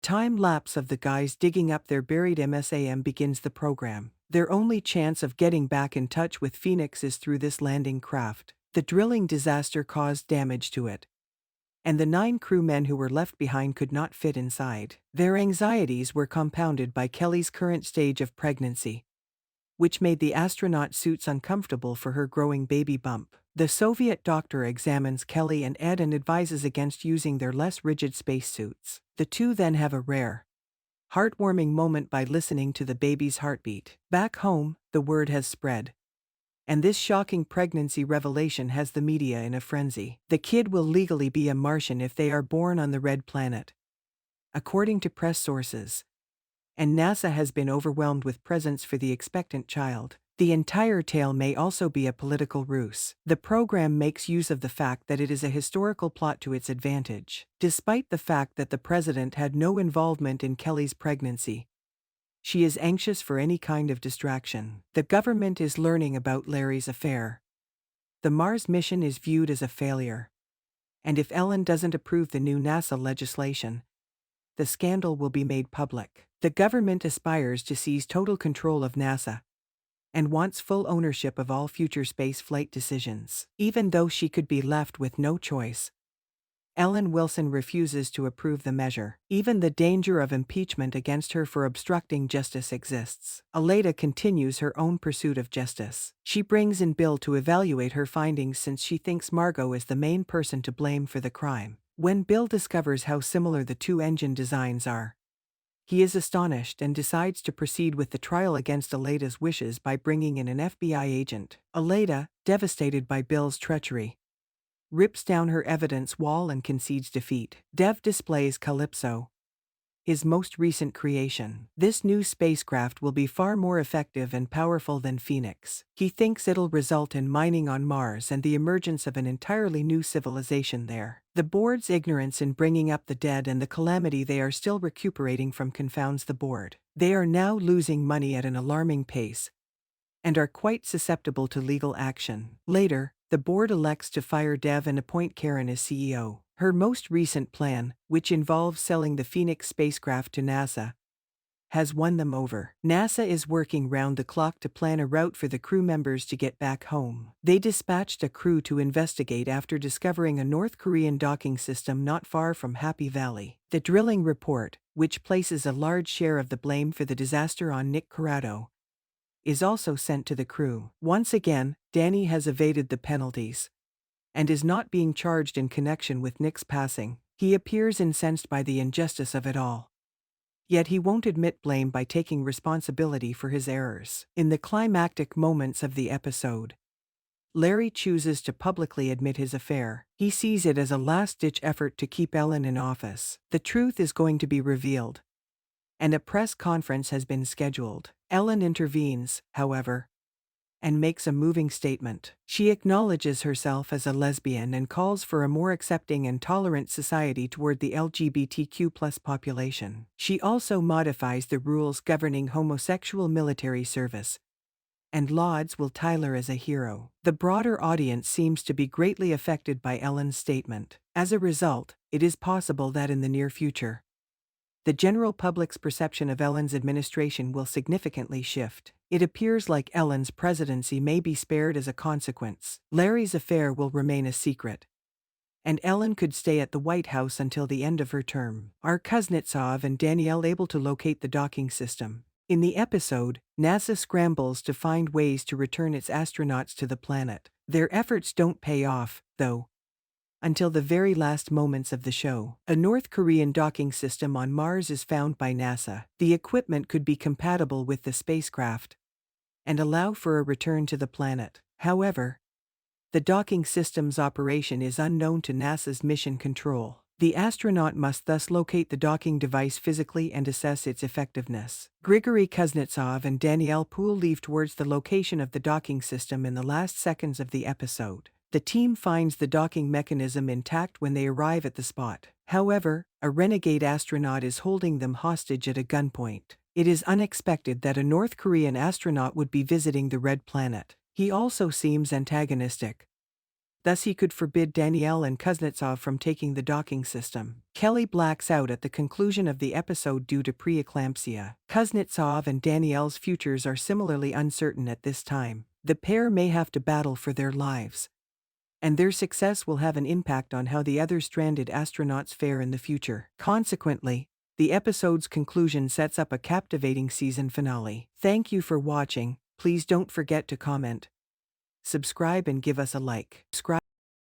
Time lapse of the guys digging up their buried MSAM begins the program. Their only chance of getting back in touch with Phoenix is through this landing craft. The drilling disaster caused damage to it, and the 9 crewmen who were left behind could not fit inside. Their anxieties were compounded by Kelly's current stage of pregnancy, which made the astronaut suits uncomfortable for her growing baby bump. The Soviet doctor examines Kelly and Ed and advises against using their less rigid spacesuits. The two then have a rare, heartwarming moment by listening to the baby's heartbeat. Back home, the word has spread, and this shocking pregnancy revelation has the media in a frenzy. The kid will legally be a Martian if they are born on the red planet, according to press sources, and NASA has been overwhelmed with presents for the expectant child. The entire tale may also be a political ruse. The program makes use of the fact that it is a historical plot to its advantage. Despite the fact that the president had no involvement in Kelly's pregnancy, she is anxious for any kind of distraction. The government is learning about Larry's affair. The Mars mission is viewed as a failure, and if Ellen doesn't approve the new NASA legislation, the scandal will be made public. The government aspires to seize total control of NASA and wants full ownership of all future space flight decisions. Even though she could be left with no choice, Ellen Wilson refuses to approve the measure. Even the danger of impeachment against her for obstructing justice exists. Aleda continues her own pursuit of justice. She brings in Bill to evaluate her findings since she thinks Margot is the main person to blame for the crime. When Bill discovers how similar the two engine designs are, he is astonished and decides to proceed with the trial against Aleda's wishes by bringing in an FBI agent. Aleda, devastated by Bill's treachery, rips down her evidence wall and concedes defeat. Dev displays Calypso, his most recent creation. This new spacecraft will be far more effective and powerful than Phoenix. He thinks it'll result in mining on Mars and the emergence of an entirely new civilization there. The board's ignorance in bringing up the dead and the calamity they are still recuperating from confounds the board. They are now losing money at an alarming pace and are quite susceptible to legal action. Later, the board elects to fire Dev and appoint Karen as CEO. Her most recent plan, which involves selling the Phoenix spacecraft to NASA, has won them over. NASA is working round the clock to plan a route for the crew members to get back home. They dispatched a crew to investigate after discovering a North Korean docking system not far from Happy Valley. The drilling report, which places a large share of the blame for the disaster on Nick Corrado, is also sent to the crew. Once again, Danny has evaded the penalties and is not being charged in connection with Nick's passing. He appears incensed by the injustice of it all, yet he won't admit blame by taking responsibility for his errors. In the climactic moments of the episode, Larry chooses to publicly admit his affair. He sees it as a last-ditch effort to keep Ellen in office. The truth is going to be revealed, and a press conference has been scheduled. Ellen intervenes, however, and makes a moving statement. She acknowledges herself as a lesbian and calls for a more accepting and tolerant society toward the LGBTQ+ population. She also modifies the rules governing homosexual military service and lauds Will Tyler as a hero. The broader audience seems to be greatly affected by Ellen's statement. As a result, it is possible that in the near future, the general public's perception of Ellen's administration will significantly shift. It appears like Ellen's presidency may be spared as a consequence. Larry's affair will remain a secret, and Ellen could stay at the White House until the end of her term. Are Kuznetsov and Danielle able to locate the docking system? In the episode, NASA scrambles to find ways to return its astronauts to the planet. Their efforts don't pay off, though, until the very last moments of the show. A North Korean docking system on Mars is found by NASA. The equipment could be compatible with the spacecraft and allow for a return to the planet. However, the docking system's operation is unknown to NASA's mission control. The astronaut must thus locate the docking device physically and assess its effectiveness. Grigory Kuznetsov and Danielle Poole leave towards the location of the docking system in the last seconds of the episode. The team finds the docking mechanism intact when they arrive at the spot. However, a renegade astronaut is holding them hostage at a gunpoint. It is unexpected that a North Korean astronaut would be visiting the Red Planet. He also seems antagonistic, Thus he could forbid Danielle and Kuznetsov from taking the docking system. Kelly blacks out at the conclusion of the episode due to preeclampsia. Kuznetsov and Danielle's futures are similarly uncertain at this time. The pair may have to battle for their lives, and their success will have an impact on how the other stranded astronauts fare in the future. Consequently, the episode's conclusion sets up a captivating season finale. Thank you for watching. Please don't forget to comment, subscribe and give us a like.